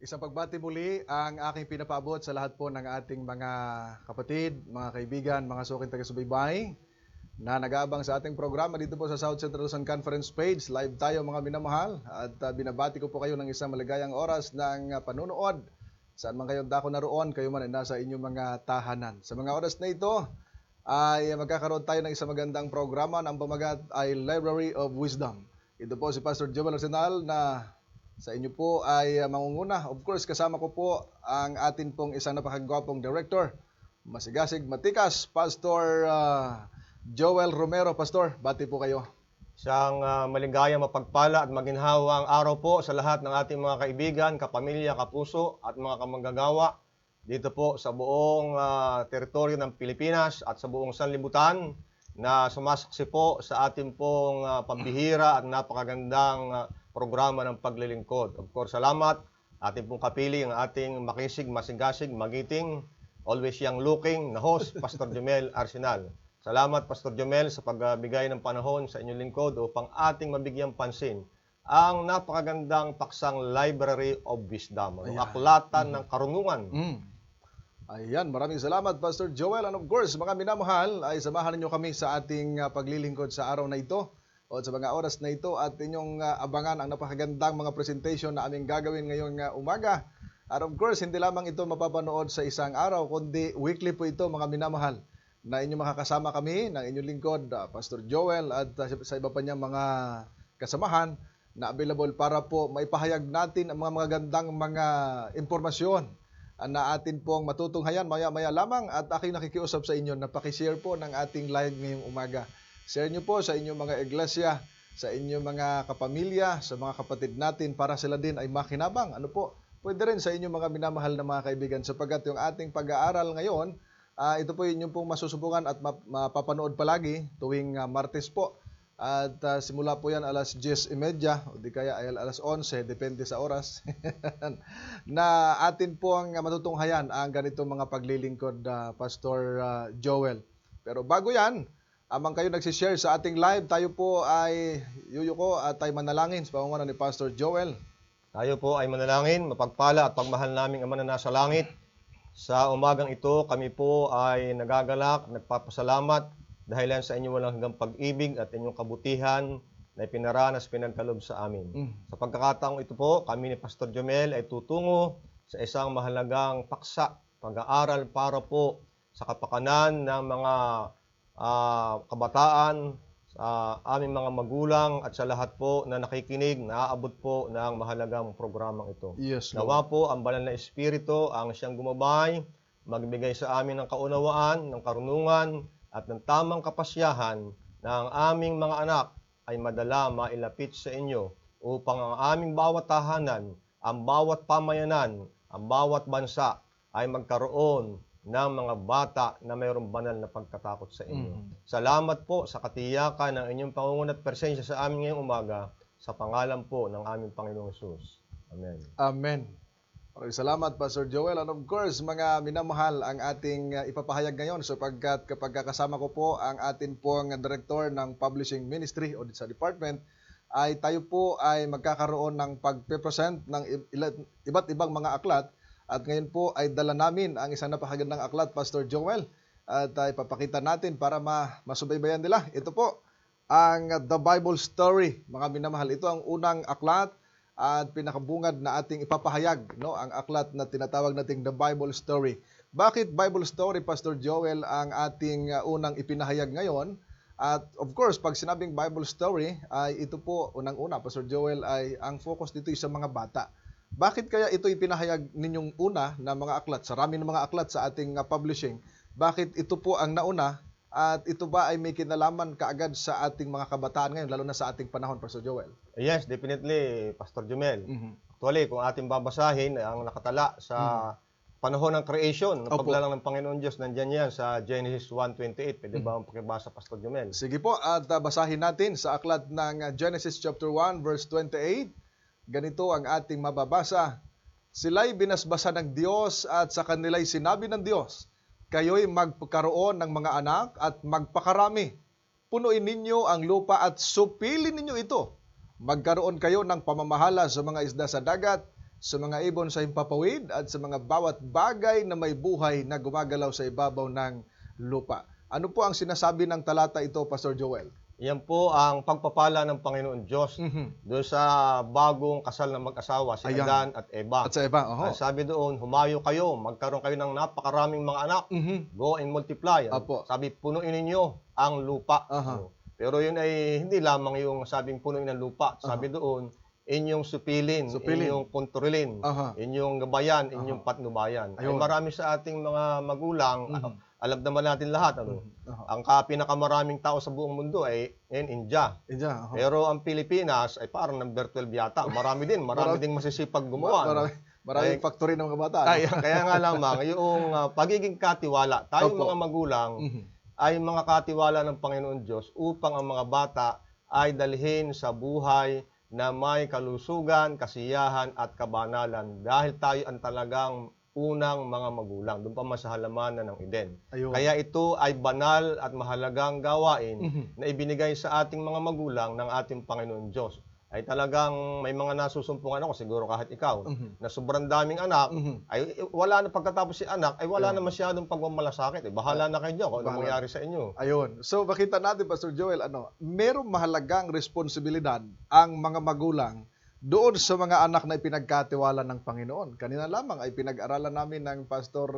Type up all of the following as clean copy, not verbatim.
Isang pagbati muli ang aking pinapaabot sa lahat po ng ating mga kapatid, mga kaibigan, mga suking taga-subaybay na nag-aabang sa ating programa dito po sa South Central Luzon Conference page. Live tayo mga minamahal at binabati ko po kayo ng isang maligayang oras ng panunood. Saan man kayo dako naroon, kayo man ay nasa inyong mga tahanan. Sa mga oras na ito ay magkakaroon tayo ng isang magandang programa na ang pamagat ay Library of Wisdom. Ito po si Pastor Joel Arsenal na sa inyo po ay mangunguna. Of course, kasama ko po ang atin pong isang napakagwapong director, masigasig, matikas, Pastor Joel Romero. Pastor, bati po kayo. Isang maligayang, mapagpala at maginhawang araw po sa lahat ng ating mga kaibigan, kapamilya, kapuso at mga kamanggagawa dito po sa buong teritoryo ng Pilipinas at sa buong sanlibutan na sumasaksi po sa ating pong pambihira at napakagandang programa ng paglilingkod. Of course, salamat. Ating pong kapili ang ating makisig, masigasig, magiting, always young looking na host, Pastor Jomel Arsenal. Salamat, Pastor Jomel, sa pagbigay ng panahon sa inyong lingkod upang ating mabigyang pansin ang napakagandang paksang Library of Wisdom, ang aklatan ng karunungan. Ayan, maraming salamat, Pastor Joel. And of course, mga minamahal, ay samahan niyo kami sa ating paglilingkod sa araw na ito o sa mga oras na ito at inyong abangan ang napakagandang mga presentation na aming gagawin ngayong umaga. At of course, hindi lamang ito mapapanood sa isang araw, kundi weekly po ito, mga minamahal, na inyong makakasama kami ng inyong lingkod, Pastor Joel, at sa iba pa niyang mga kasamahan na available para po maipahayag natin ang mga magagandang mga impormasyon na atin pong matutunghayan maya-maya lamang at aking nakikiusap sa inyo na pakishare po ng ating live ngayong umaga. Share nyo po sa inyong mga iglesia, sa inyong mga kapamilya, sa mga kapatid natin para sila din ay makinabang. Ano po? Pwede rin sa inyong mga minamahal na mga kaibigan sapagkat yung ating pag-aaral ngayon, ito po yung pong masusubukan at mapapanood palagi tuwing Martes po. At simula po yan alas 10:30 o di kaya ay alas 11, depende sa oras, na atin po ang matutunghayan ang ganitong mga paglilingkod, Pastor Joel. Pero bago yan, amang kayo nagsishare sa ating live, tayo po ay yuyuko at tayo manalangin sa pangunguna ni Pastor Joel. Tayo po ay manalangin, mapagpala at pagmahal naming Ama na nasa langit. Sa umagang ito, kami po ay nagagalak, nagpapasalamat dahil yan sa inyong walang hanggang pag-ibig at inyong kabutihan na ipinaranas, pinagkalob sa amin. Sa pagkakataong ito po, kami ni Pastor Jomel ay tutungo sa isang mahalagang paksa, pag-aaral para po sa kapakanan ng mga kabataan, sa aming mga magulang at sa lahat po na nakikinig, naaabot po ng mahalagang programang ito. Yes, Lord. Nawa po ang banal na Espiritu ang siyang gumabay, magbigay sa amin ng kaunawaan, ng karunungan at ng tamang kapasyahan na ang aming mga anak ay madala mailapit sa inyo upang ang aming bawat tahanan, ang bawat pamayanan, ang bawat bansa ay magkaroon ng mga bata na mayroong banal na pagkatakot sa inyo. Salamat po sa katiyakan ng inyong pangunguna at presensya sa amin ngayong umaga sa pangalan po ng aming Panginoong Hesus. Amen. Amen. Maraming salamat, Pastor Joel. And of course, mga minamahal, ang ating ipapahayag ngayon sapagkat kapag kasama ko po ang atin pong director ng Publishing Ministry o sa department, ay tayo po ay magkakaroon ng pagpe-present ng iba't ibang mga aklat. At ngayon po ay dala namin ang isang napakagandang aklat, Pastor Joel. At ipapakita natin para masubaybayan nila. Ito po ang The Bible Story, mga minamahal. Ito ang unang aklat at pinakabungad na ating ipapahayag, no? Ang aklat na tinatawag nating The Bible Story. Bakit Bible Story, Pastor Joel, ang ating unang ipinahayag ngayon? At of course, pag sinabing Bible Story, ay ito po, unang-una, Pastor Joel, ay ang focus dito sa mga bata. Bakit kaya ito ipinahayag ninyong una na mga aklat, sarami ng mga aklat sa ating publishing? Bakit ito po ang nauna at ito ba ay may kinalaman kaagad sa ating mga kabataan ngayon, lalo na sa ating panahon, Pastor Joel? Yes, definitely, Pastor Jomel. Actually, kung ating babasahin ang nakatala sa panahon ng creation, ng paglalang ng Panginoon Diyos, nandiyan yan sa Genesis 1:28. Pwede ba ang pakibasa, Pastor Jomel? Sige po, at basahin natin sa aklat ng Genesis chapter 1, verse 28. Ganito ang ating mababasa. Sila'y binasbasa ng Diyos at sa kanila'y sinabi ng Diyos, kayo'y magkaroon ng mga anak at magpakarami. Punuin ninyo ang lupa at supilin ninyo ito. Magkaroon kayo ng pamamahala sa mga isda sa dagat, sa mga ibon sa himpapawid at sa mga bawat bagay na may buhay na gumagalaw sa ibabaw ng lupa. Ano po ang sinasabi ng talata ito, Pastor Joel? Yan po ang pagpapala ng Panginoon Diyos doon sa bagong kasal na mag-asawa, si Ayan. Adan at Eva. At sa iba, Ang sabi doon, humayo kayo, magkaroon kayo ng napakaraming mga anak. Go and multiply. Apo. Sabi, punuin ninyo ang lupa. Aha. Pero yun ay hindi lamang yung sabing punuin ng lupa. Sabi doon, inyong supilin, inyong kontrolin, inyong gabayan, inyong patnubayan. Ay Ayun. marami sa ating mga magulang, alam naman natin lahat. Ang pinakamaraming tao sa buong mundo ay India. India, Pero ang Pilipinas ay parang number 12 yata. Marami din masisipag gumawa. Maraming factory ng mga bata. Kaya nga lamang, yung pagiging katiwala, tayong Opo. mga magulang ay mga katiwala ng Panginoon Diyos upang ang mga bata ay dalhin sa buhay na may kalusugan, kasiyahan at kabanalan dahil tayo ang talagang unang mga magulang. Doon pa man sa halamanan ng Eden. Ayun. Kaya ito ay banal at mahalagang gawain na ibinigay sa ating mga magulang ng ating Panginoon Diyos. Ay talagang may mga nasusumpungan ako, siguro kahit ikaw, na sobrang daming anak, ay wala na pagkatapos si anak, ay wala na masyadong pagmamalasakit. Bahala na kayo dyan kung ano mangyari sa inyo. Ayun. So makita natin, Pastor Joel, merong mahalagang responsibilidad ang mga magulang doon sa mga anak na ipinagkatiwala ng Panginoon. Kanina lamang ay pinag-aralan namin ng Pastor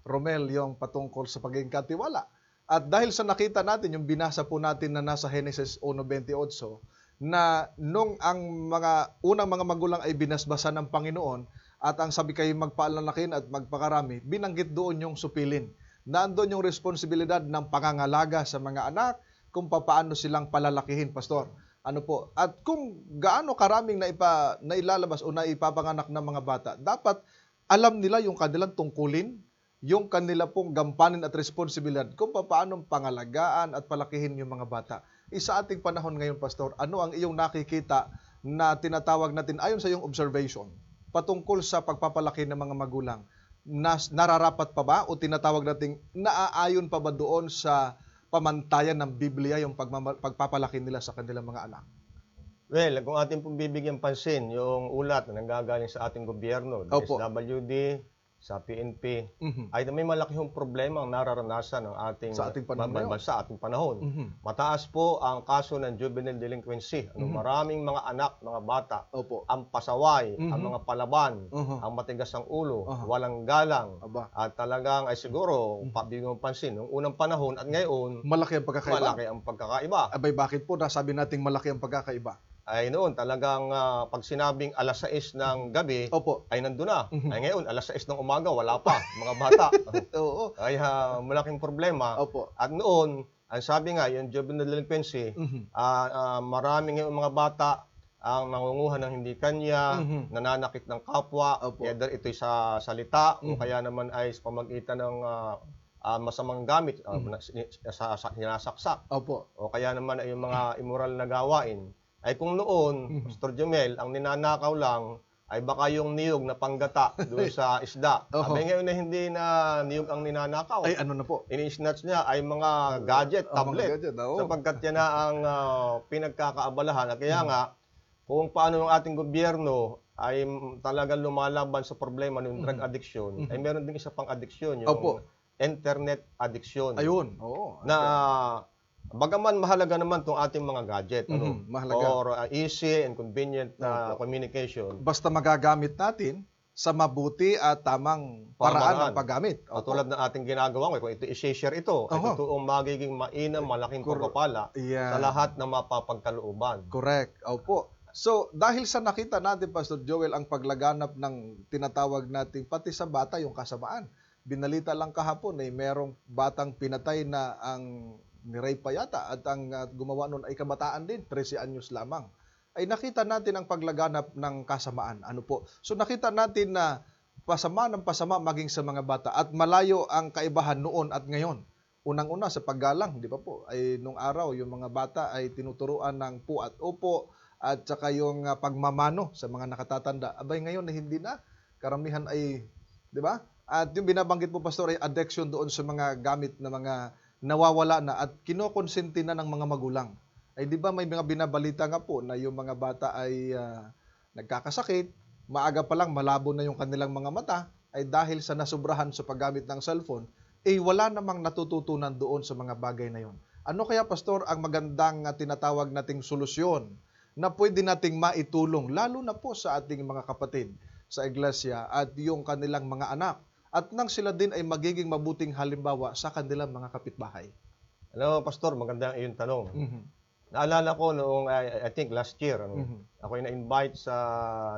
Romel yung patungkol sa pagiging katiwala. At dahil sa nakita natin, yung binasa po natin na nasa Genesis 1:28, na nung ang mga unang mga magulang ay binasbasan ng Panginoon at ang sabi kayo magpaalalakin at magpakarami, binanggit doon yung supilin. Nandoon yung responsibilidad ng pangangalaga sa mga anak kung paano silang palalakihin, Pastor. Ano po? At kung gaano karaming nailalabas o naipapanganak ng mga bata, dapat alam nila yung kanilang tungkulin, yung kanila pong gampanin at responsibilidad kung paano pangalagaan at palakihin yung mga bata. Sa ating panahon ngayon, Pastor, ano ang iyong nakikita na tinatawag natin ayon sa iyong observation patungkol sa pagpapalaki ng mga magulang? Nararapat pa ba o tinatawag natin naaayon pa ba doon sa pamantayan ng Biblia yung pagpapalaki nila sa kanilang mga anak? Well, kung ating pong bibigyan pansin, yung ulat na nanggagaling sa ating gobyerno, SWD, sa PNP, ay may malaki hong problema ang nararanasan ng ating bansa, ating panahon. Mataas po ang kaso ng juvenile delinquency. Maraming mga anak, mga bata, ang pasaway, ang mga palaban, ang matigas ang ulo, walang galang, at talagang ay siguro, bibigyan pansin, nung unang panahon at ngayon, malaki ang pagkakaiba. Malaki ang pagkakaiba. Abay, bakit po nasabi nating malaki ang pagkakaiba? Ay noon talagang pag sinabing alas 6 ng gabi, ay nandun na. Ay ngayon, alas 6 ng umaga, wala pa, mga bata. Oo. Kaya malaking problema. At noon, ang sabi nga, yung juvenile delinquency, maraming yung mga bata ang nangunguha ng hindi kanya, nananakit ng kapwa, either ito'y sa salita, o kaya naman ay sa pamagitan ng masamang gamit, sinasaksak. O kaya naman ay yung mga immoral na gawain. Ay kung noon, Pastor Jomel, ang ninanakaw lang ay baka yung niyog na panggata doon sa isda. Abay ngayon na hindi na niyog ang ninanakaw. Ay ano na po? Ini-snatch niya ay mga gadget, tablet. Sapagkat yan na ang pinagkakaabalahan. Kaya nga, kung paano yung ating gobyerno ay talagang lumalaban sa problema ng drug addiction, ay meron din isa pang addiction, yung internet addiction. Ayun. Oo. Na bagaman mahalaga naman itong ating mga gadget, mahalaga. Or easy and convenient na communication. Basta magagamit natin sa mabuti at tamang paraan ng paggamit. Tulad ng ating ginagawa, kung ito i-share ito, ay totoong magiging mainam, malaking pagpapala sa lahat na mapapagkalooban. Correct. Opo. So, dahil sa nakita natin, Pastor Joel, ang paglaganap ng tinatawag natin, pati sa bata, yung kasamaan. Binalita lang kahapon, merong batang pinatay na ang ni-rape pa yata at ang gumawa nun ay kabataan din, 13 anyos lamang. Ay nakita natin ang paglaganap ng kasamaan. Ano po? So nakita natin na pasama ng pasama maging sa mga bata at malayo ang kaibahan noon at ngayon. Unang-una sa paggalang, di ba po? Ay nung araw yung mga bata ay tinuturuan ng pu at opo at saka yung pagmamano sa mga nakatatanda. Abay ngayon na hindi na. Karamihan ay, di ba? At yung binabanggit po, Pastor, ay addiction doon sa mga gamit na mga nawawala na at kinokonsente na ng mga magulang. Ay di ba may mga binabalita nga po na yung mga bata ay nagkakasakit maaga pa lang malabo na yung kanilang mga mata ay dahil sa nasubrahan sa paggamit ng cellphone, wala namang natututunan doon sa mga bagay na yon. Ano kaya, Pastor, ang magandang tinatawag nating solusyon na pwede nating maitulong, lalo na po sa ating mga kapatid sa iglesia at yung kanilang mga anak, at nang sila din ay magiging mabuting halimbawa sa kanilang mga kapitbahay? Alam mo, Pastor, maganda ang iyong tanong. Mhm. Naalala ko noong, I think last year, Mhm. ako ay na-invite sa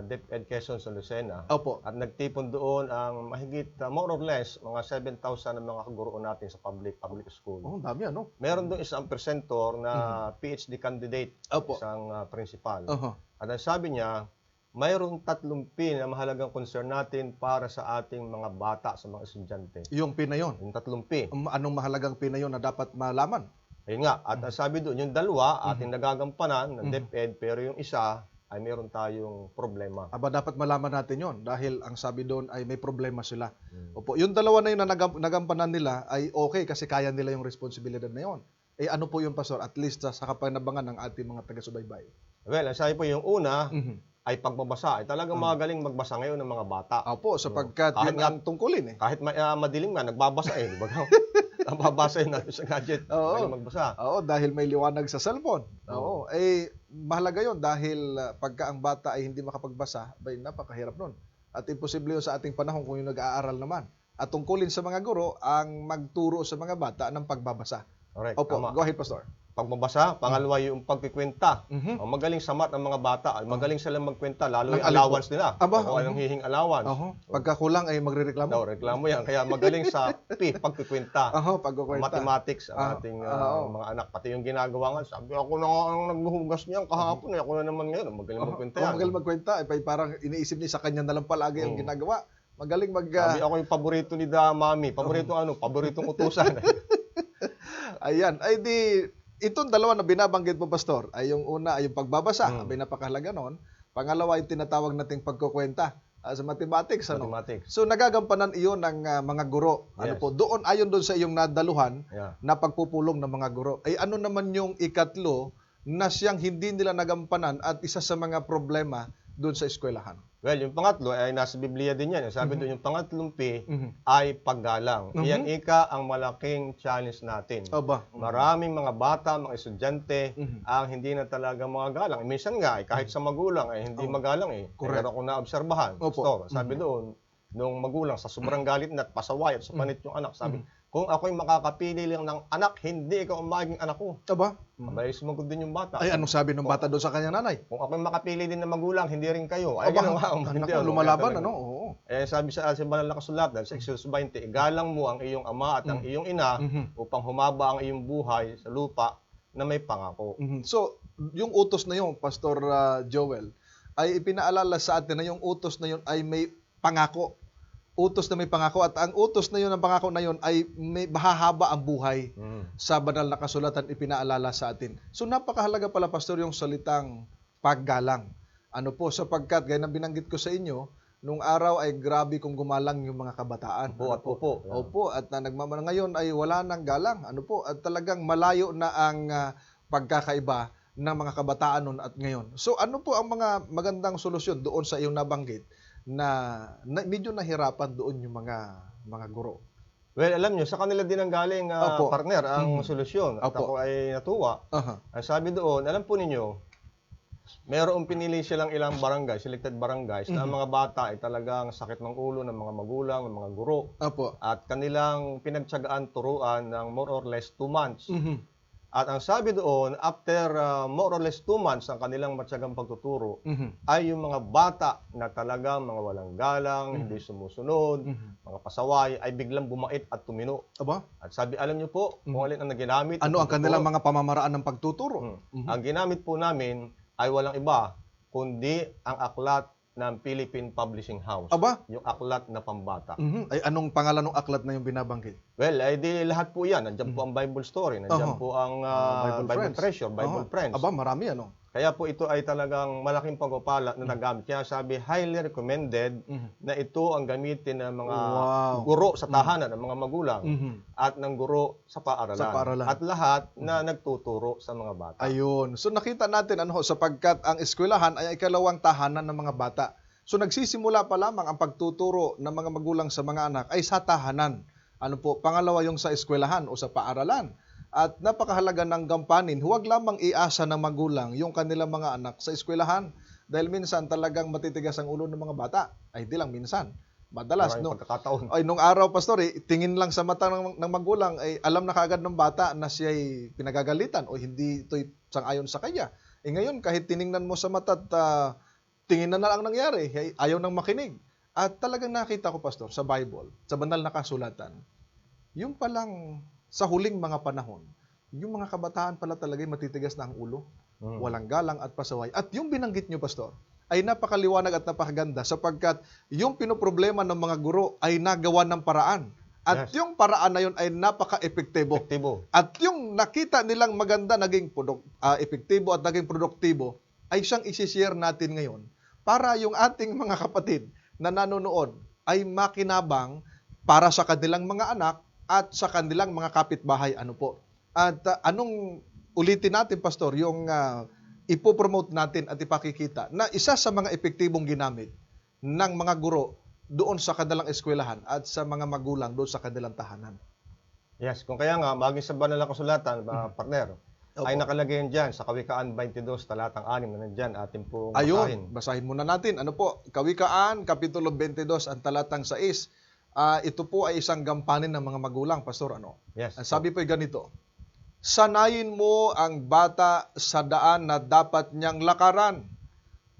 DepEd Quezon sa Lucena. Opo. At nagtipon doon ang mahigit, more or less, mga 7,000 na mga kaguro natin sa public school. Oh, ang dami ano? Meron doon isang presenter na PhD candidate, Opo. isang principal. Aha. At ang sabi niya, mayroong 3 P na mahalagang concern natin para sa ating mga bata, sa mga estudyante. Yung pinayon. Yung 3 P. Anong mahalagang pinayon na dapat malaman? Ayun nga, at ang sabi doon, yung dalawa ating nagagampanan ng DepEd, pero yung isa ay meron tayong problema. Aba, dapat malaman natin yon dahil ang sabi doon ay may problema sila. Opo, yung dalawa na yun na nagampanan nila ay okay kasi kaya nila yung responsibilidad na yon. Ano po yung, Pastor? At least sa kapanabangan ng ating mga taga-subaybay. Well, ang sabi po, yung una Mhm. ay pagbabasa. Ay talagang magaling magbasa ngayon ng mga bata. Opo, sapagkat Kahit yun nga- ang tungkulin Kahit madilim nga, nagbabasa eh. Di ba? Nababasa yun natin sa gadget. Oo. Magaling magbasa. Oo, dahil may liwanag sa cellphone. Oo, mahalaga yon dahil pagka ang bata ay hindi makapagbasa, napakahirap nun. At imposible yun sa ating panahon kung yung nag-aaral naman. At tungkulin sa mga guro ang magturo sa mga bata ng pagbabasa. Correct, Opo, tama. go ahead, Pastor. Pagbabasa, pangalawa yung pagkikwenta. Mhm. Ang magaling sa math ng mga bata, ay magaling silang magkwenta, lalo Ng yung alin po? allowance nila. Aba, Kung anong hihing allowance. Pagka kulang ay magrereklamo. Daw, reklamo yan. Kaya magaling sa pagkikwenta. Pagkukwenta. Mathematics ang Ah, ating oo. mga anak. Pati yung ginagawa nga, sabi ako na nga ang naghuhugas niyan kahapon, ako na naman ngayon. Magaling magkwenta yan. Magaling magkwenta. Parang iniisip niya sa kanya na lang palagi ang ginagawa. Magaling Sabi ako yung paborito ni Mami. Paboritong utusan. Ayan. Itong dalawa na binabanggit mo, Pastor, ay yung una ay yung pagbabasa. Abay, napakahalaga noon. Pangalawa ay tinatawag nating pagkukwenta sa mathematics. Ano? Mathematics. So nagagampanan iyon ng mga guro. Ano Yes. po? Ayon doon sa iyong nadaluhan Yeah. na pagpupulong ng mga guro. Ano naman yung ikatlo na siyang hindi nila nagampanan at isa sa mga problema doon sa eskwelahan? Well, yung pangatlo ay nasa Biblia din yan. Sabi doon yung pangatlong P Mhm. ay paggalang. Yan ang malaking challenge natin. Aba. Maraming mga bata, mga estudyante Mhm. ang hindi na talaga mga galang. Minsan nga, kahit sa magulang ay hindi magalang eh. Correct. Pero kung naobserbahan, Opo. Pastor, sabi doon, nung magulang sa sobrang galit na at pasaway at sa panit yung anak, sabi, kung ako'y makakapili lang ng anak, hindi ikaw ang maging anak ko. Aba. Abay, sumagot din yung bata. Ay, anong sabi ng bata doon sa kanyang nanay? Kung ako'y makapili din ng magulang, hindi rin kayo. Ay, Aba, ginawa ang naku, hindi. lumalaban, Kaya talaga. ano? Oo. Sabi sa banal na kasulatan, sa Exodus 20, igalang mo ang iyong ama at ang iyong ina upang humaba ang iyong buhay sa lupa na may pangako. Mhm. So, yung utos na yun, Pastor Joel, ay ipinaalala sa atin na yung utos na yun ay may pangako. Utos na may pangako at ang utos na yun, ang pangako na yun ay may mahahaba ang buhay sa banal na kasulatan ipinaalala sa atin. So napakahalaga pala, Pastor, yung salitang paggalang. Ano po, sapagkat gaya ng binanggit ko sa inyo, nung araw ay grabe kung gumalang yung mga kabataan. Opo at opo. Opo, at ngayon ay wala nang galang. Ano po, at talagang malayo na ang pagkakaiba ng mga kabataan noon at ngayon. So ano po ang mga magandang solusyon doon sa iyong nabanggit na medyo nahirapan doon yung mga guro? Well, alam nyo, sa kanila din ang galing, Opo. partner, ang solusyon. At Opo. ako ay natuwa. Aha. Ang sabi doon, alam po ninyo, mayroong pinili silang ilang barangay, selected barangays, na ang mga bata ay talagang sakit ng ulo ng mga magulang, ng mga guro. Opo. At kanilang pinagtsagaan turuan ng more or less 2 months. Mhm. At ang sabi doon, after more or less 2 months ang kanilang matyagang pagtuturo, Mhm. ay yung mga bata na talagang mga walang galang, hindi sumusunod, mga pasaway, ay biglang bumait at tumino. Aba, At sabi, alam niyo po, kung alin ang naginamit. ano ang kanilang mga pamamaraan ng pagtuturo? Ang ginamit po namin ay walang iba, kundi ang aklat ng Philippine Publishing House. Aba, Yung aklat na pambata. ay anong pangalan ng aklat na yung binabanggit? Well, ay di lahat po yan. Nandiyan po ang Bible story, nandiyan po ang Bible Treasure, Bible Friends. Aba, marami ano. Kaya po ito ay talagang malaking pagpapala na nagamit. Kaya sabi, highly recommended na ito ang gamitin ng mga Wow. guro sa tahanan, ng mga magulang, Mhm. at ng guro sa paaralan. Sa paaralan. At lahat na nagtuturo sa mga bata. Ayun. So nakita natin sapagkat ang eskwelahan ay ikalawang tahanan ng mga bata. So nagsisimula pa lamang ang pagtuturo ng mga magulang sa mga anak ay sa tahanan. Ano po? Pangalawa yung sa eskwelahan o sa paaralan. At napakahalaga ng gampanin, huwag lamang iasa ng magulang yung kanilang mga anak sa eskwelahan. Dahil minsan talagang matitigas ang ulo ng mga bata. Ay di lang minsan. Madalas, Maraming no? pagkakataon. Ay, nung araw, pastor, tingin lang sa mata ng magulang, ay alam na kaagad ng bata na siya'y pinagagalitan o hindi ito'y sang-ayon sa kanya. Ngayon, kahit tiningnan mo sa mata at tingin na lang nangyari, ay ayaw nang makinig. At talagang nakita ko, pastor, sa Bible, sa banal na kasulatan, yung palang sa huling mga panahon, yung mga kabataan pala talaga matitigas na ang ulo, walang galang at pasaway. At yung binanggit nyo, pastor, ay napakaliwanag at napakaganda sapagkat yung pinoproblema ng mga guro ay nagawa ng paraan. At yung paraan na yun ay napaka-epektibo. At yung nakita nilang maganda, naging epektibo at naging produktibo, ay siyang isi-share natin ngayon para yung ating mga kapatid na nanonood ay makinabang para sa kanilang mga anak at sa kanilang mga kapitbahay. Ano po? At anong ulitin natin, pastor, yung ipopromote natin at ipakikita na isa sa mga epektibong ginamit ng mga guro doon sa kanilang eskwelahan at sa mga magulang doon sa kanilang tahanan. Yes, kung kaya nga, maging sa banal na kasulatan, partner, ay nakalagay yan dyan sa Kawikaan 22, talatang 6 na nandyan, ating pong Ayun, basahin muna natin. Ano po? Kawikaan, Kapitulo 22, ang talatang 6. Ito po ay isang gampanin ng mga magulang, pastor. Ano? Yes. Ang sabi po ay ganito, sanayin mo ang bata sa daan na dapat niyang lakaran.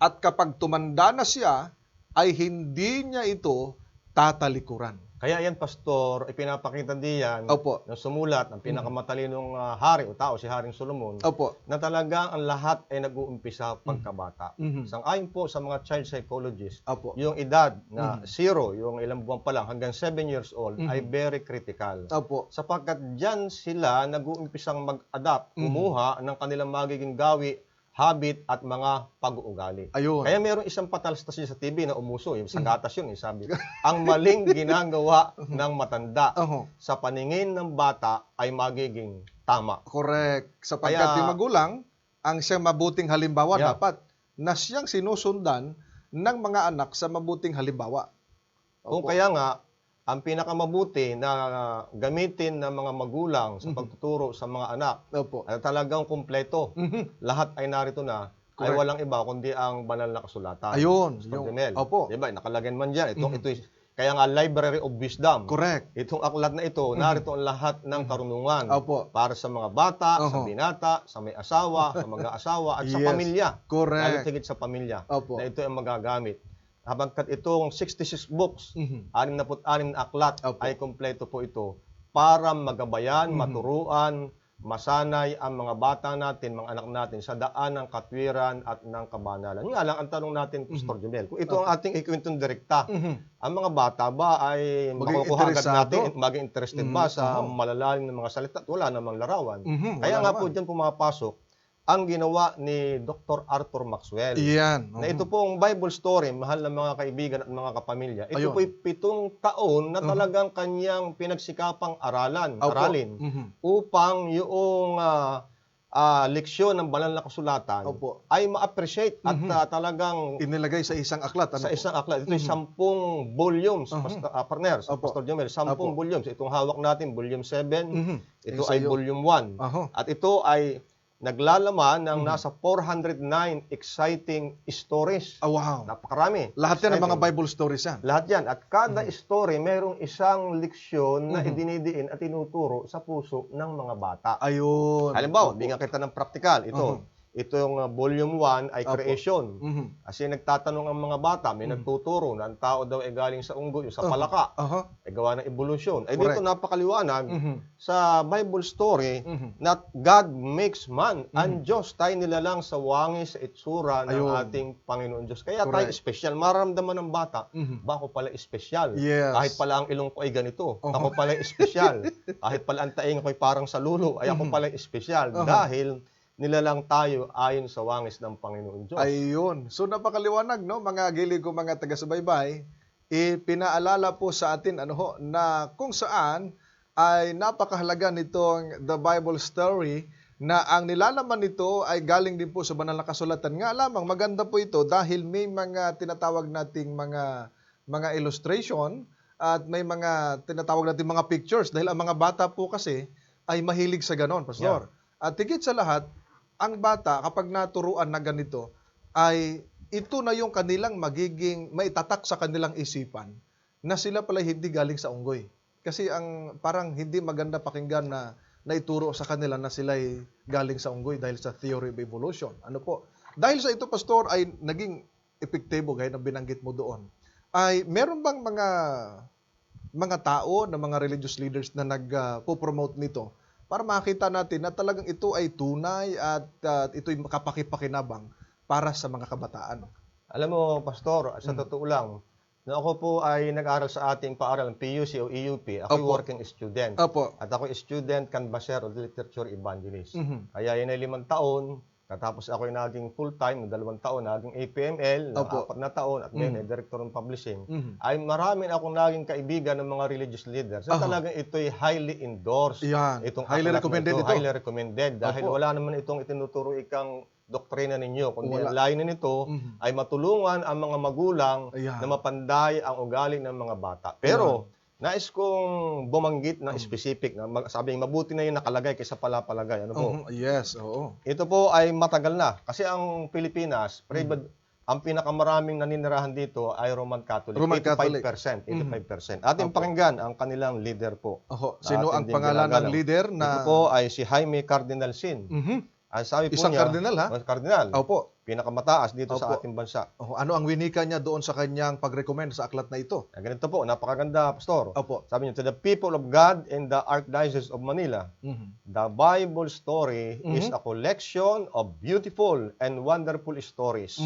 At kapag tumanda na siya, ay hindi niya ito tatalikuran. Kaya yan, pastor, ipinapakita diyan Opo. ng sumulat ng pinakamatalinong hari o tao, si Haring Solomon, Opo. na talagang ang lahat ay nag-uumpisa pagkabata. Sang-ayon po sa mga child psychologists, Opo. yung edad na 0, yung ilang buwan pa lang, hanggang 7 years old, ay very critical. Opo. Sapagkat dyan sila nag-uumpisang mag-adapt, kumuha ng kanilang magiging gawi, habit at mga pag-uugali. Ayun. Kaya mayroong isang patalstas sa TV na umuso, yung sa gatas yun, sabi. Ang maling ginagawa ng matanda sa paningin ng bata ay magiging tama. Correct. Sapagkat yung magulang, ang siyang mabuting halimbawa dapat na siyang sinusundan ng mga anak sa mabuting halimbawa. Kung kaya nga, ang pinakamabuti na gamitin ng mga magulang sa pagtuturo sa mga anak ay talagang kumpleto. Lahat ay narito na, ay walang iba kundi ang banal na kasulatan. Ayun. Opo. Diba, nakalagay man dyan. Ito, kaya nga, Library of Wisdom. Correct. Itong aklat na ito, narito ang lahat ng karunungan. Opo. Para sa mga bata, sa binata, sa may asawa, sa mag-aasawa, at sa pamilya. Correct. Lalo tigit sa pamilya. Opo. Na ito ay magagamit. Habangkat itong 66 books, 66 na aklat, ay kompleto po ito para magabayan, maturuan, masanay ang mga bata natin, mga anak natin sa daan ng katwiran at ng kabanalan. Yun nga lang, ang tanong natin, Pastor Jumel, kung ito ang ating ikwentong direkta, ang mga bata ba ay makukuha agad natin, maging interested ba sa malalalim ng mga salita? Wala namang larawan. Kaya nga po dyan pumapasok ang ginawa ni Dr. Arthur Maxwell. Iyan. Na ito pong Bible story, mahal na mga kaibigan at mga kapamilya. Ito po'y 7 taon na talagang kanyang pinagsikapang aralin upang yung leksyon ng banal na kasulatan ay ma-appreciate at talagang inilagay sa isang aklat. Sa isang aklat. Ito'y 10 volumes, partners, Pastor Jomel, 10 volumes. Itong hawak natin, volume 7. Ito ay volume 1. At ito ay naglalaman ng nasa 409 exciting stories. Wow. Napakarami. Lahat yan ng mga Bible stories yan. Lahat yan. At kada story, mayroong isang leksyon na idinidiin at tinuturo sa puso ng mga bata. Ayun. Halimbawa, bigyan kita ng praktikal. Itong volume 1 ay creation. Kasi nagtatanong ang mga bata, may nagtuturo na ang tao daw ay galing sa unggoy, sa palaka, ay gawa ng evolution. Ay dito napakaliwanag sa Bible story na God makes man ang Diyos tayo nilalang sa wangis sa itsura ng ating Panginoon Diyos. Kaya tayo special. Maramdaman ng bata, ba ako pala special? Kahit pala ang ilong ko ay ganito, ako pala special. Kahit pala ang taing ko ay parang salulo, ay ako pala special. Dahil nilalang tayo ayon sa wangis ng Panginoon Diyos. Ayun. So napakaliwanag, no, mga gilig ko, mga taga-subaybay, ipinaalala po sa atin na kung saan ay napakahalaga nitong The Bible Story na ang nilalaman nito ay galing din po sa banal na kasulatan. Nga lamang, maganda po ito dahil may mga tinatawag nating mga illustration at may mga tinatawag nating mga pictures dahil ang mga bata po kasi ay mahilig sa ganon, Pastor. At higit sa lahat, ang bata kapag naturuan na ganito ay ito na yung kanilang magiging maitatak sa kanilang isipan na sila pala hindi galing sa unggoy. Kasi ang parang hindi maganda pakinggan na naituro sa kanila na sila'y galing sa unggoy dahil sa theory of evolution. Ano po? Dahil sa ito, Pastor, ay naging epektibo gaya ng binanggit mo doon. Ay meron bang mga tao na mga religious leaders na nagpo-promote nito para makita natin na talagang ito ay tunay at ito'y makapakipakinabang para sa mga kabataan? Alam mo, Pastor, sa totoo lang, na ako po ay nag-aral sa ating paaralan, PUC o EUP, ako'y Opo. working student. Opo. At ako'y student canvasser o literature evangelist. Mhm. Kaya yun ay 5 taon, katapos ako'y naging full-time, 2 taon, naging APML, Opo. 4 na taon, at ngayon ay director ng publishing. Mhm. Ay marami akong naging kaibigan ng mga religious leaders. So talagang ito'y highly endorsed. Yan. Itong Highly aklat na recommended ito. Highly recommended. Dahil Opo. wala naman itong itinuturo ikang doktrina ninyo, kundi Wala. ang layunin nito ay matulungan ang mga magulang Ayan. na mapanday ang ugali ng mga bata. Pero nais kong bumanggit na specific na sabi mabuti na yung nakalagay kaysa palagay. Ano po? Yes, oo. Ito po ay matagal na kasi ang Pilipinas, ang pinakamaraming naninirahan dito ay Roman Catholic. Roman Catholic. 85%. 85%. Ating pakinggan ang kanilang leader po. Sino ang Ating pangalan ng ginagalang. leader Ito na... po ay si Jaime Cardinal Sin. Ang sabi po Isang niya, kardinal, ha? Kardinal. Opo. Pinakamataas dito sa Opo. ating bansa. Ano ang winika niya doon sa kanyang pag-recommend sa aklat na ito? Ganito po, napakaganda, Pastor. Opo. Sabi niya, to the people of God in the Archdiocese of Manila, the Bible story is a collection of beautiful and wonderful stories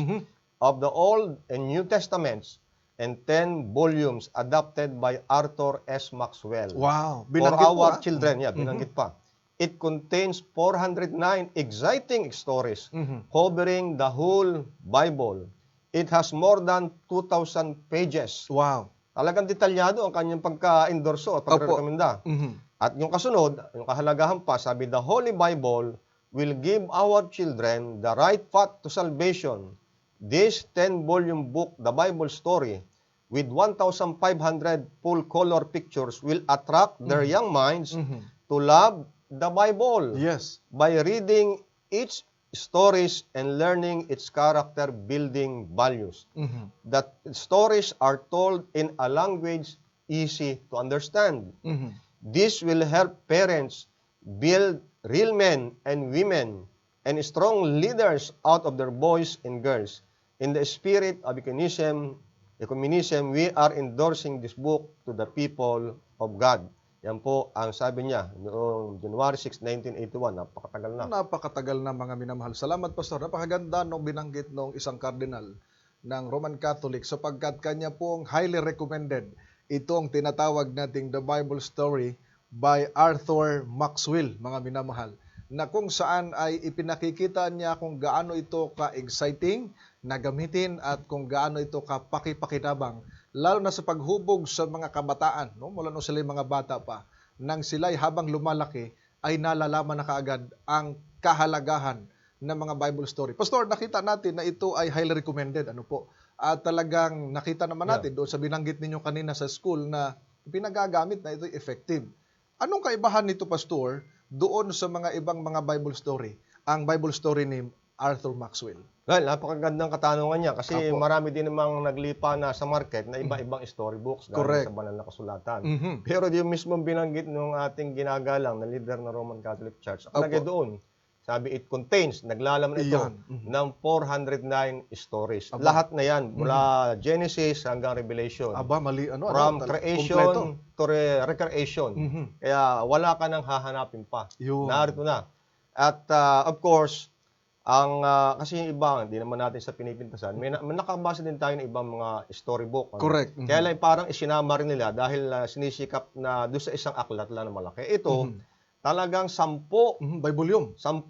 of the Old and New Testaments and 10 volumes adapted by Arthur S. Maxwell. Wow. For Binanggit mo, our ha? children, binanggit pa. It contains 409 exciting stories covering the whole Bible. It has more than 2,000 pages. Wow. Talagang detalyado ang kanyang pagka-endorso at pagre-recommenda. At yung kasunod, yung kahalagahan pa, sabi, the Holy Bible will give our children the right path to salvation. This 10-volume book, the Bible story, with 1,500 full-color pictures will attract their young minds to love the Bible Yes. by reading its stories and learning its character-building values. That stories are told in a language easy to understand. This will help parents build real men and women and strong leaders out of their boys and girls. In the spirit of ecumenism, we are endorsing this book to the people of God. Yan po ang sabi niya noong January 6, 1981. Napakatagal na. Napakatagal na, mga minamahal. Salamat, Pastor. Napakaganda nung binanggit nung isang kardinal ng Roman Catholic sapagkat kanya pong highly recommended itong tinatawag nating The Bible Story by Arthur Maxwell, mga minamahal, na kung saan ay ipinakikita niya kung gaano ito ka-exciting na gamitin at kung gaano ito kapaki-pakinabang, lalo na sa paghubog sa mga kabataan, no? Mula nung sila yung mga bata pa, nang sila'y habang lumalaki, ay nalalaman na kaagad ang kahalagahan ng mga Bible story. Pastor, nakita natin na ito ay highly recommended. Ano po? At talagang nakita naman natin doon sa binanggit ninyo kanina sa school na pinagagamit na ito effective. Anong kaibahan nito, Pastor, doon sa mga ibang mga Bible story? Ang Bible story ni Arthur Maxwell. Well, napakagandang katanungan niya kasi Apo. marami din namang naglipa na sa market na iba-ibang storybooks Correct. dahil sa banal na kasulatan. Pero yung mismo binanggit ng ating ginagalang na leader ng Roman Catholic Church, Apo. lagay doon, sabi it contains, naglalaman ito Iyan. ng 409 stories. Aba. Lahat na yan, mula Genesis hanggang Revelation. Aba, mali. From Kompleto. creation to recreation. Kaya wala ka nang hahanapin pa. Yun. Narito na. At of course, kasi yung iba, hindi naman natin sa pinipintasan, may nakabasa din tayo ng ibang mga storybook. Correct. Kaya lang parang isinama rin nila dahil sinisikap na doon sa isang aklat lang na malaki. Ito, talagang 10 Bible 10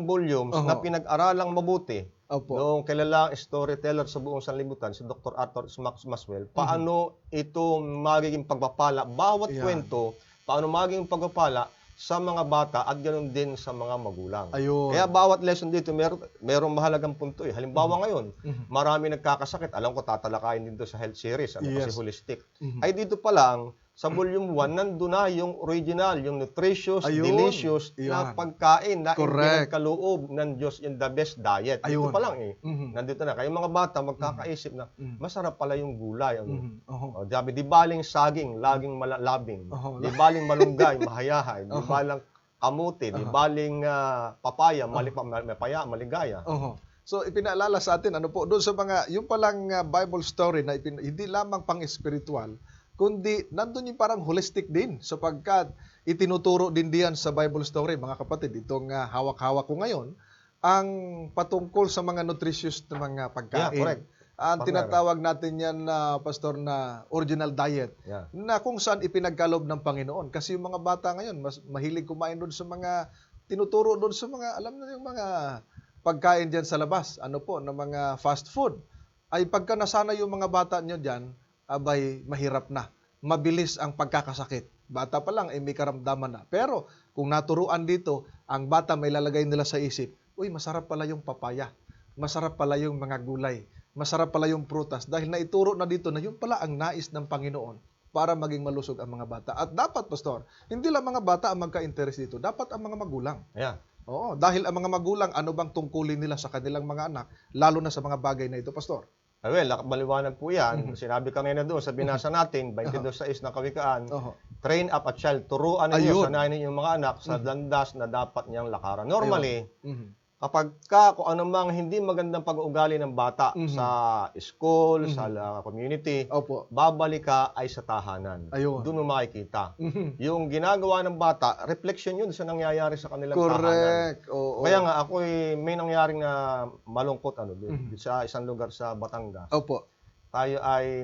volumes na pinag-aralang mabuti Opo. noong kilalang storyteller sa buong sanlibutan, si Dr. Arthur Maxwell, paano ito magiging pagpapala, bawat Yan. kwento, paano magiging pagpapala sa mga bata at ganoon din sa mga magulang. Ayun. Kaya bawat lesson dito merong mahalagang punto eh. Halimbawa ngayon, marami nagkakasakit. Alam ko tatalakayin dito sa health series, kasi Yes. holistic. Ay dito pa lang, sa volume 1, nandun na yung original, yung nutritious, Ayun. delicious na Yan. pagkain na Correct. kaloob ng Diyos, yung the best diet. Dito Ayun. pa lang eh. Nandito na. Kaya mga bata magkakaisip na, Mhm. masarap pala yung gulay. Oho. Sabi, di baling saging, laging labing. Oho. Di baling malunggay, mahayahay. Di baling kamuti, di baling papaya, maligaya. Oho. So ipinaalala sa atin ano po doon sa mga yung palang Bible story na hindi lamang pang-espiritual kundi nandun yung parang holistic din sapagkat itinuturo din diyan sa Bible story mga kapatid itong hawak-hawak ko ngayon ang patungkol sa mga nutritious na mga pagkain. Yeah, correct. Ang Partner. tinatawag natin yan na pastor na original diet Yeah. na kung saan ipinagkaloob ng Panginoon kasi yung mga bata ngayon mas mahilig kumain doon sa mga tinuturo doon sa mga alam na yung mga pagkain diyan sa labas ano po ng mga fast food ay pagka nasana yung mga bata nyo diyan abay mahirap na mabilis ang pagkakasakit bata pa lang ay may karamdaman na pero kung naturuan dito ang bata may lalagay nila sa isip uy masarap pala yung papaya masarap pala yung mga gulay masarap pala yung prutas dahil naituro na dito na yung pala ang nais ng Panginoon para maging malusog ang mga bata. At dapat, Pastor, hindi lang mga bata ang magka-interest dito, dapat ang mga magulang. Yeah. Oo, dahil ang mga magulang, ano bang tungkulin nila sa kanilang mga anak, lalo na sa mga bagay na ito, Pastor? Well, maliwanag po yan. Sinabi kanina doon sa binasa natin, 22:6 ng Kawikaan, Oo. train up a child, turuan ninyo, Ayun. sanayin ninyo yung mga anak sa landas na dapat niyang lakaran. Normally, Mhm. kapag kung anumang hindi magandang pag-uugali ng bata sa school, sa community, Opo. babalik ka ay sa tahanan. Ayun. Doon mo makikita. Mhm. Yung ginagawa ng bata, reflection yun sa nangyayari sa kanilang tahanan. Correct. Oo. Kaya nga, ako may nangyaring malungkot sa isang lugar sa Batangas. Opo. Tayo ay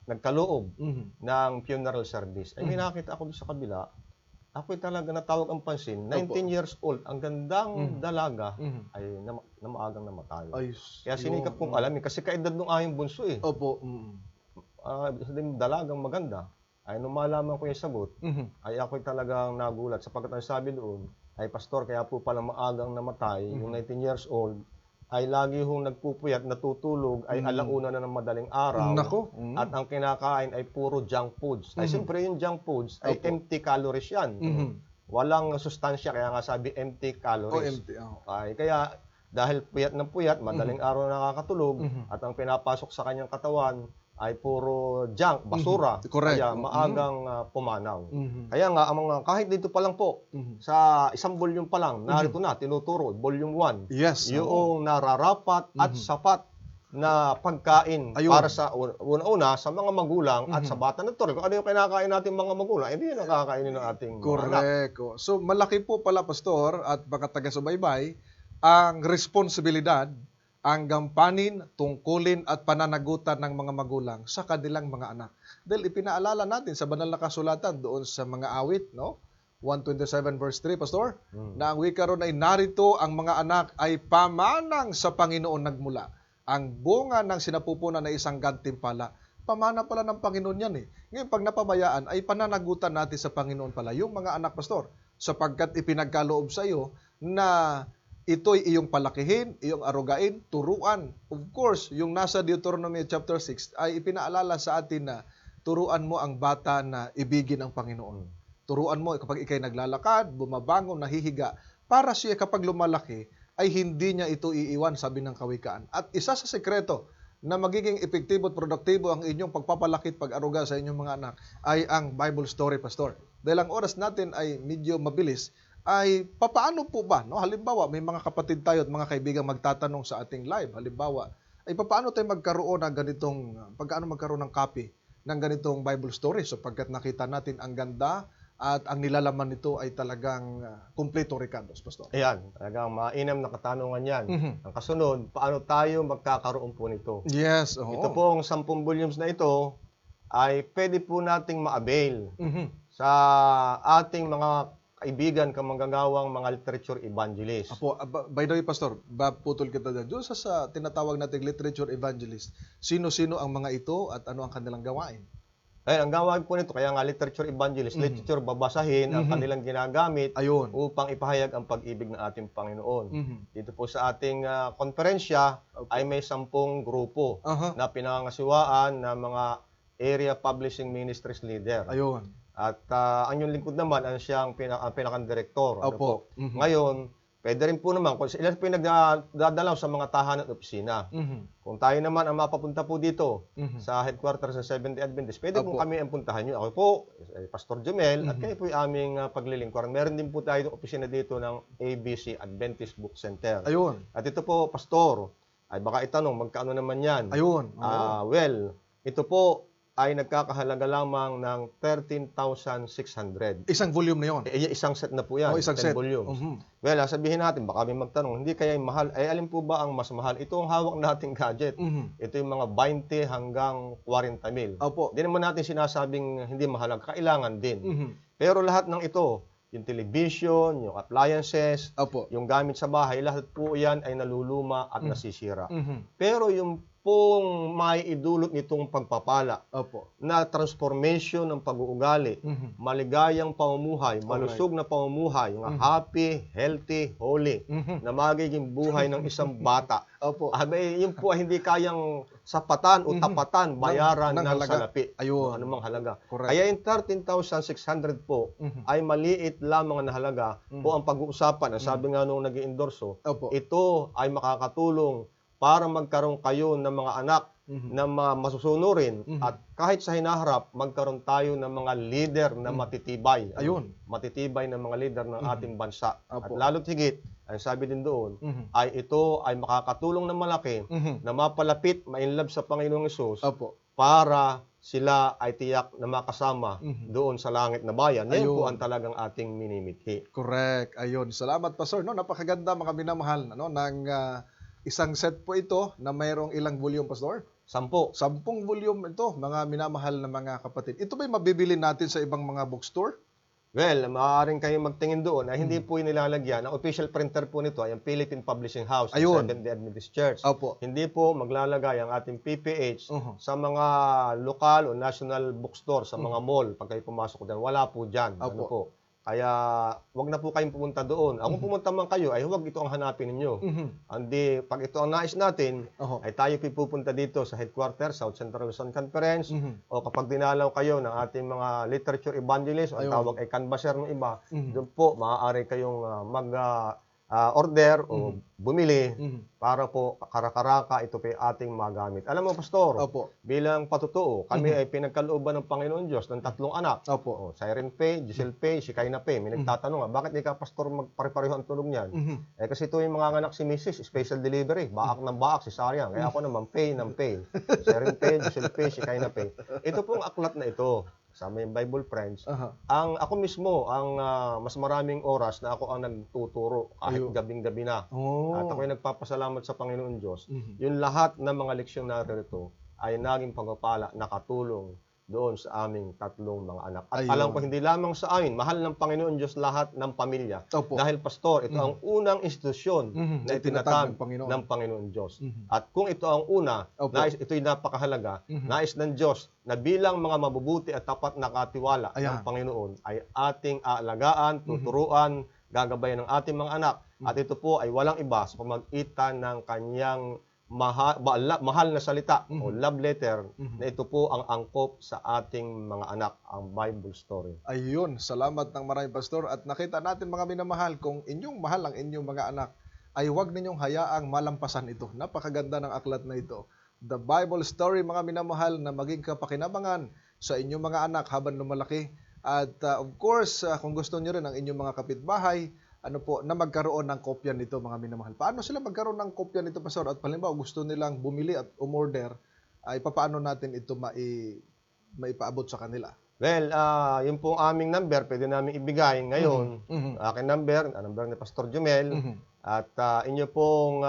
nagkaloob Mhm. ng funeral service. Ay may nakita ako doon sa kabila. Ako'y talaga natawag ang pansin. 19 years old, ang gandang dalaga Mhm. ay namaagang namatay. Ayos. Kaya sinikap kong alamin kasi kaedad nung aking bunso eh. Opo. Mhm. Isa din dalagang maganda. Ay nung malaman ko yung sagot, Mhm. ay ako'y talagang nagulat sapagkat ang sabi doon ay pastor kaya po pala maagang namatay yung 19 years old ay lagi hong nagpupuyat, natutulog, ay alauna na ng madaling araw. Nako. At ang kinakain ay puro junk foods. Ay siyempre yung junk foods ay Opo. empty calories yan. Walang sustansya, kaya nga sabi empty O calories. empty. Oo. Ay, kaya dahil puyat ng puyat, madaling araw na nakakatulog, at ang pinapasok sa kanyang katawan ay puro junk, basura. Correct. Kaya maagang pumanaw. Mhm. Kaya nga, ang mga, kahit dito pa lang po, Mhm. sa isang volume pa lang, narito na, tinuturo, volume 1, Yes. oo. yung nararapat at sapat na pagkain Ayun. para sa una-una sa mga magulang at sa bata. Kung ano yung kinakain natin mga magulang, hindi yun ang kakainin ng ating mga anak. Correct. Oh. So malaki po pala pastor at baka taga-subaybay ang responsibilidad, ang gampanin, tungkulin at pananagutan ng mga magulang sa kanilang mga anak. Dahil ipinaalala natin sa banal na kasulatan doon sa mga awit, no? 127 verse 3, pastor, na ang wika ron ay narito ang mga anak ay pamanang sa Panginoon nagmula. Ang bunga ng sinapupunan na isang gantimpala. Pamana pala ng Panginoon yan eh. Ngayon, pag napabayaan, ay pananagutan natin sa Panginoon pala, yung mga anak, pastor, sapagkat ipinagkaloob sa iyo na ito'y iyong palakihin, iyong arugain, turuan. Of course, yung nasa Deuteronomy chapter 6 ay ipinaalala sa atin na turuan mo ang bata na ibigin ang Panginoon. Turuan mo kapag ikay naglalakad, bumabangon, nahihiga, para siya kapag lumalaki, ay hindi niya ito iiwan, sabi ng kawikaan. At isa sa sekreto na magiging epektibo at produktibo ang inyong pagpapalaki at pag-aruga sa inyong mga anak ay ang Bible story, pastor. Dahil ang oras natin ay medyo mabilis, ay papaano po ba? No? Halimbawa, may mga kapatid tayo at mga kaibigan magtatanong sa ating live. Halimbawa, ay papaano tayo magkaroon ng ganitong, pagkaano magkaroon ng copy ng ganitong Bible story? So pagkat nakita natin ang ganda at ang nilalaman nito ay talagang kumpleto, Ricardos, pastor. Ayan, talagang mainam na katanungan yan. Mhm. Ang kasunod, paano tayo magkakaroon po nito? Yes, oo. Ito pong 10 volumes na ito ay pwede po nating ma-avail Mhm. sa ating mga kaibigan, kamanggagawang mga literature evangelist. Apo, by the way, pastor, putol kita dyan. Doon sa tinatawag nating literature evangelist, sino-sino ang mga ito at ano ang kanilang gawain? Ay, ang gawin po nito, kaya nga literature evangelist, literature babasahin ang kanilang ginagamit Ayun. upang ipahayag ang pag-ibig ng ating Panginoon. Mhm. Dito po sa ating konferensya Opo. ay may 10 grupo Aha. na pinangangasiwaan ng mga area publishing ministries leader. Ayun. At ang yung lingkod naman, ang siyang pinakang-direktor. Ano Opo. po. Ngayon, pwede rin po naman, kung ilan po yung nagdadalaw sa mga tahanan at opisina. Mhm. Kung tayo naman ang mapapunta po dito Mhm. sa headquarters ng Seventh-day Adventist, pwede po Opo. kami ang puntahan nyo. Ako po, Pastor Jomel, at kayo po yung aming paglilingkuran. Meron din po tayo opisina dito ng ABC Adventist Book Center. Ayun. At ito po, Pastor, ay baka itanong, magkano naman yan? Ayun. Oo. Well, ito po ay nagkakahalaga lamang ng 13,600. Isang volume na 'yon. Isang set na po yan, O isang 10 set. volumes. Mhm. Well, sabihin natin, baka may magtanong, hindi kaya yung mahal? Ay, alin po ba ang mas mahal? Ito ang hawak nating gadget. Mhm. Ito yung mga 20 hanggang 40 mil. Opo. Hindi naman natin sinasabing hindi mahalaga, kailangan din. Mhm. Pero lahat ng ito, yung television, yung appliances, Opo. yung gamit sa bahay, lahat po yan ay naluluma at nasisira. Mhm. Pero yung pong may idulot nitong pagpapala Opo. na transformation ng pag-uugali, Mhm. maligayang pamumuhay, malusog na pamumuhay, yung happy, healthy, holy, Mhm. na magiging buhay ng isang bata. Opo. Yun po ay hindi kayang sapatan o tapatan, bayaran ng ng halaga. salapi. Ayun. Anumang halaga. Correct. Kaya yung 13,600 po Mhm. ay maliit lamang na halaga po ang pag-uusapan. Ang sabi nga nung nag-iendorso, Opo. ito ay makakatulong para magkaroon kayo ng mga anak Mhm. na masusunurin at kahit sa hinaharap, magkaroon tayo ng mga leader na matitibay. Ayun. Matitibay na mga leader ng ating bansa. At Opo. lalo't higit, ang sabi din doon, Mhm. ay ito ay makakatulong ng malaki Mhm. na mapalapit, ma-inlove sa Panginoong Hesus Opo. para sila ay tiyak na makasama Mhm. doon sa langit na bayan. Yan po Ayun. ang talagang ating minimithi. Correct. Ayun. Salamat, Pastor. No, napakaganda mga minamahal ng isang set po ito na mayroong ilang volume, Pastor? 10. 10 volume ito, mga minamahal na mga kapatid. Ito ba'y mabibili natin sa ibang mga bookstore? Well, maaaring kayo magtingin doon na hindi po yung nilalagyan. Ang official printer po nito ay ang Philippine Publishing House ng Ayun. Seventh-day Adventist Church. Opo. Hindi po maglalagay ang ating PPH Mhm. sa mga lokal o national bookstore, sa mga mall. Pag kayo pumasok dyan, wala po dyan. Ano Opo. po. Kaya wag na po kayong pumunta doon. Kung pumunta man kayo, ay huwag ito ang hanapin ninyo. Mhm. Hindi, pag ito ang nais natin, Oho. ay tayo pupunta dito sa headquarters, South Central Luzon Conference, Mhm. o kapag dinalaw kayo ng ating mga literature evangelist, o ang Ayun. tawag ay canvasser ng iba, Mhm. doon po maaari kayong mag-order o bumili Mhm. para po karakaraka ito po yung ating magamit. Alam mo, Pastor, Opo. bilang patutuo, kami ay pinagkalooban ng Panginoon Diyos ng 3 anak. Opo. Siren Pay, Giselle Pay, si Kaina Pay. May nagtatanong, bakit di ka, Pastor, magpare-pareho ang tulong niyan? Mhm. Kasi ito yung mga anak si Mrs. Special Delivery. Baak ng baak si Sayang. Kaya ako naman pay ng pay. Siren Pay, Giselle Pay, si Kaina Pay. Ito pong aklat na ito. Kasama yung Bible Friends. Aha. Ako mismo, ang mas maraming oras na ako ang nagtuturo kahit Ayun. gabing-gabi na. Oh. At ako'y nagpapasalamat sa Panginoon Diyos. Mhm. Yung lahat ng mga leksyon na rito ay naging pagpapala, nakatulong doon sa aming 3 mga anak. At Ayun. alam ko, hindi lamang sa amin, mahal ng Panginoon Diyos lahat ng pamilya. Opo. Dahil, Pastor, ito ang unang institusyon Mhm. na Na itinatag itinatag ng Panginoon. ng Panginoon Diyos. Mhm. At kung ito ang una, Opo. ito'y napakahalaga, Mhm. nais ng Diyos na bilang mga mabubuti at tapat na katiwala Ayan. ng Panginoon ay ating aalagaan, tuturuan, gagabayan ng ating mga anak. At ito po ay walang iba sa pamagitan ng kanyang mahal na salita o love letter na ito po ang angkop sa ating mga anak, ang Bible story. Ayun, salamat ng maraming, Pastor. At nakita natin mga minamahal, kung inyong mahal ang inyong mga anak, ay huwag ninyong hayaang malampasan ito. Napakaganda ng aklat na ito. The Bible story, mga minamahal, na maging kapakinabangan sa inyong mga anak habang lumalaki. At of course, kung gusto niyo rin ang inyong mga kapitbahay, na magkaroon ng kopya nito, mga minamahal. Paano sila magkaroon ng kopya nito, Pastor? At halimbawa, gusto nilang bumili at umorder, ay paano natin ito maipaabot sa kanila? Well, yung pong aming number, pwede namin ibigay ngayon. Mhm. Aking number, ang number ni Pastor Jomel. Mhm. At inyo pong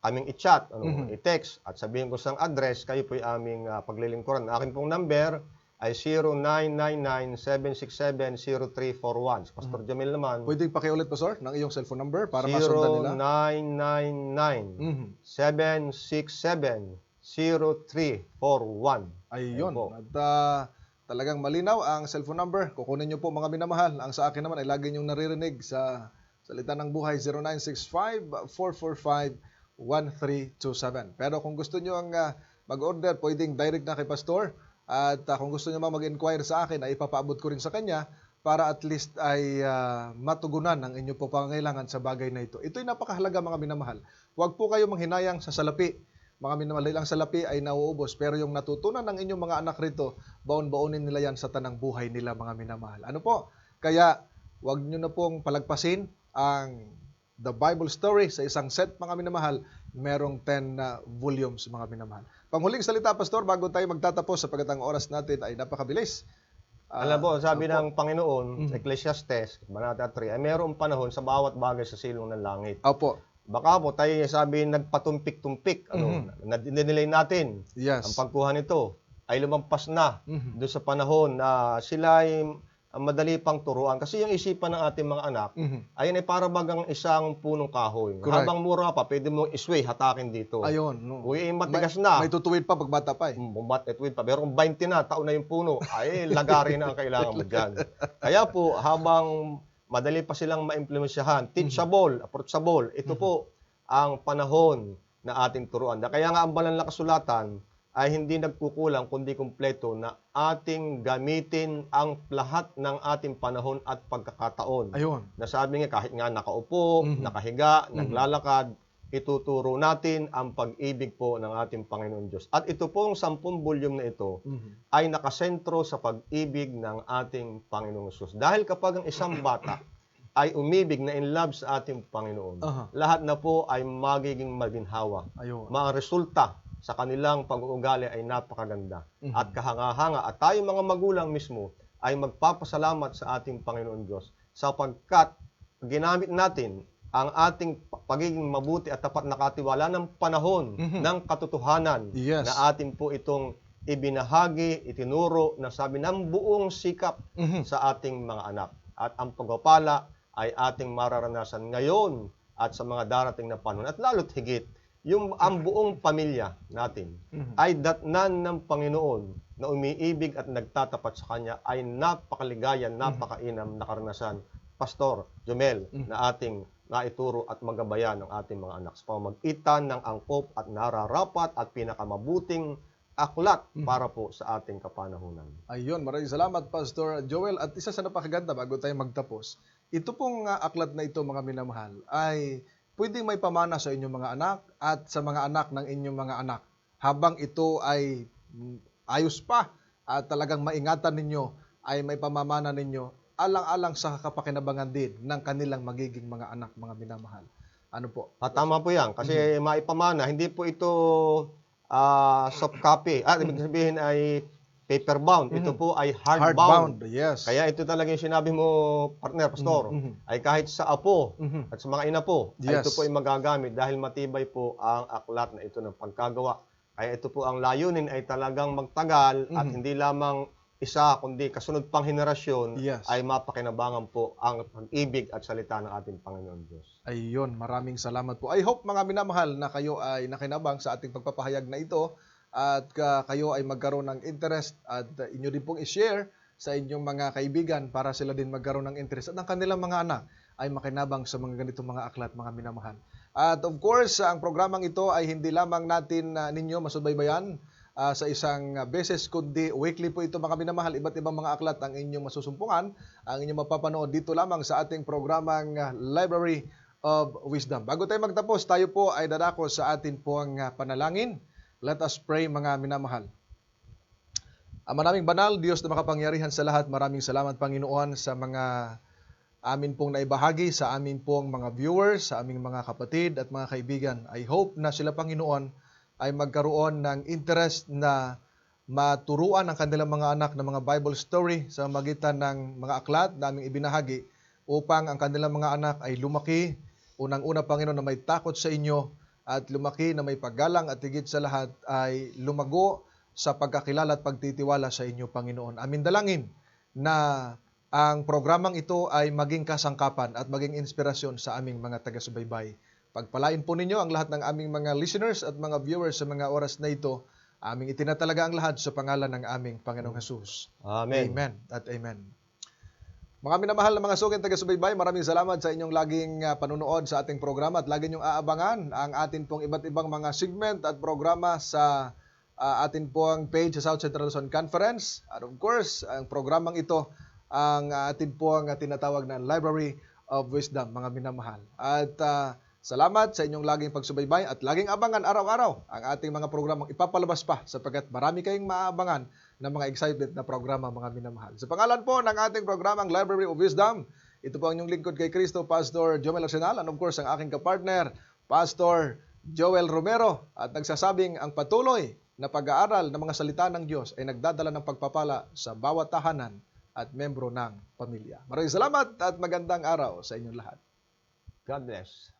aming i-chat, Mhm. i-text, at sabihin ko sa address, kayo po yung aming paglilingkuran. Ang aking pong number ay 0999-767-0341. Si Pastor Jomel naman, Pwede pakiulit, Pastor, ng iyong cellphone number para masundan nila. 0999 Mhm. 767 Ayun. po. At talagang malinaw ang cellphone number. Kukunin niyo po mga minamahal. Ang sa akin naman ay lagi niyong naririnig sa Salita ng Buhay 0965-445-1327. Pero kung gusto niyo ang mag-order, pwedeng direct na kay Pastor. At kung gusto niyo mag-inquire sa akin, ay ipapaabot ko rin sa kanya para at least ay matugunan ang inyong po pangangailangan sa bagay na ito. Ito'y napakahalaga mga minamahal. Huwag po kayo manghinayang sa salapi. Mga minamahal, ang salapi ay nauubos, pero yung natutunan ng inyong mga anak rito, baon-baonin nila yan sa tanang buhay nila mga minamahal. Ano po? Kaya huwag nyo na pong palagpasin ang The Bible Story sa isang set mga minamahal. Merong 10 volumes mga minamahal. Panghuling salita, Pastor, bago tayo magtatapos sapagkat ang oras natin ay napakabilis. Alam po, sabi opo. ng Panginoon sa Ecclesiastes, Banata 3, ay mayroong panahon sa bawat bagay sa silong ng langit. Opo. Baka po tayo sabi nagpatumpik-tumpik, dinilay natin Yes. ang pagkuha nito ay lumampas na Mhm. doon sa panahon na sila ay madali pang turuan. Kasi yung isipan ng ating mga anak, ayun ay para bagang isang punong kahoy. Correct. Habang mura pa, pwede mong isway, hatakin dito. Ayun. No. Uy, matigas na. May tutuwid pa pag bata pa eh. Bumatitwid pa. Pero kung 20 na, taon na yung puno, ay lagari na ang kailangan mo dyan. Kaya po, habang madali pa silang maimpluwensyahan, teachable, approachable, ito po ang panahon na ating turuan. Kaya nga ang banal na kasulatan ay hindi nagkukulang kundi kumpleto na ating gamitin ang lahat ng ating panahon at pagkakataon. Ayun. Nasabi nga kahit nga nakaupo, nakahiga, naglalakad, ituturo natin ang pag-ibig po ng ating Panginoon Diyos. At ito pong 10 volume na ito ay nakasentro sa pag-ibig ng ating Panginoong Diyos. Dahil kapag ang isang bata ay umibig na in love sa ating Panginoon, lahat na po ay magiging maginhawa. Ayun. Mga resulta sa kanilang pag-uugali ay napakaganda at kahanga-hanga. At tayong mga magulang mismo ay magpapasalamat sa ating Panginoon Diyos sapagkat ginamit natin ang ating pagiging mabuti at tapat na katiwala ng panahon ng katotohanan Yes. na atin po itong ibinahagi, itinuro na sabi ng buong sikap sa ating mga anak. At ang pagpapala ay ating mararanasan ngayon at sa mga darating na panahon. At lalo't higit, ang buong pamilya natin ay datnan ng Panginoon na umiibig at nagtatapat sa Kanya ay napakaligaya, napakainam na karanasan, Pastor Jomel, na ating naituro at magabayan ng ating mga anak sa pamamagitan ng angkop at nararapat at pinakamabuting aklat para po sa ating kapanahunan. Ayun, maraming salamat Pastor Joel. At isa sa napakaganda bago tayo magtapos, ito pong aklat na ito mga minamahal ay pwedeng may pamana sa inyong mga anak at sa mga anak ng inyong mga anak. Habang ito ay ayos pa at talagang maingatan ninyo, ay may pamamana ninyo, alang-alang sa kapakinabangan din ng kanilang magiging mga anak, mga minamahal. Ano po? Tama po yan, kasi maipamana, hindi po ito soft copy. Ibig sabihin ay paper-bound. Ito po ay hardbound. Yes. Kaya ito talaga yung sinabi mo, partner, pastor, ay kahit sa apo at sa mga ina po, ay Yes. ito po ay magagamit dahil matibay po ang aklat na ito ng pagkagawa. Kaya ito po ang layunin ay talagang magtagal at hindi lamang isa, kundi kasunod pang henerasyon Yes. ay mapakinabangan po ang pag-ibig at salita ng ating Panginoon Diyos. Ayun, maraming salamat po. I hope mga minamahal na kayo ay nakinabang sa ating pagpapahayag na ito at kayo ay magkaroon ng interest at inyo din pong i-share sa inyong mga kaibigan para sila din magkaroon ng interest at ang kanilang mga anak ay makinabang sa mga ganitong mga aklat, mga minamahal. At of course, ang programang ito ay hindi lamang natin ninyo masubaybayan sa isang beses, kundi weekly po ito mga minamahal. Iba't ibang mga aklat ang inyong masusumpungan, ang inyong mapapanood dito lamang sa ating programang Library of Wisdom. Bago tayo magtapos, tayo po ay dadako sa atin pong panalangin. Let us pray mga minamahal. Maraming banal, Diyos na makapangyarihan sa lahat, maraming salamat Panginoon sa mga amin pong naibahagi, sa amin pong mga viewers, sa aming mga kapatid at mga kaibigan. I hope na sila Panginoon ay magkaroon ng interest na maturuan ang kanilang mga anak ng mga Bible story sa magitan ng mga aklat na aming ibinahagi upang ang kanilang mga anak ay lumaki, unang-una Panginoon na may takot sa inyo at lumaki na may paggalang at higit sa lahat ay lumago sa pagkakilala at pagtitiwala sa inyo Panginoon. Amin dalangin na ang programang ito ay maging kasangkapan at maging inspirasyon sa aming mga taga-subaybay. Pagpalain po ninyo ang lahat ng aming mga listeners at mga viewers sa mga oras na ito. Aming itinatalaga ang lahat sa pangalan ng aming Panginoong Jesus. Amen. Amen at amen. Mga minamahal na mga sugeng taga-subaybay, maraming salamat sa inyong laging panunood sa ating programa at lagi niyong aabangan ang atin pong iba't ibang mga segment at programa sa atin pong page sa South Central Luzon Conference. At of course, ang programang ito ang atin pong tinatawag na Library of Wisdom, mga minamahal. At salamat sa inyong laging pagsubaybay at laging abangan araw-araw ang ating mga programang ipapalabas pa sapagkat marami kayong maaabangan ng mga excited na programa, mga minamahal. Sa pangalan po ng ating programang Library of Wisdom, ito po ang inyong lingkod kay Kristo, Pastor Jomel Arsenal, and of course ang aking kapartner, Pastor Joel Romero, at nagsasabing ang patuloy na pag-aaral ng mga salita ng Diyos ay nagdadala ng pagpapala sa bawat tahanan at membro ng pamilya. Maraming salamat at magandang araw sa inyong lahat. God bless.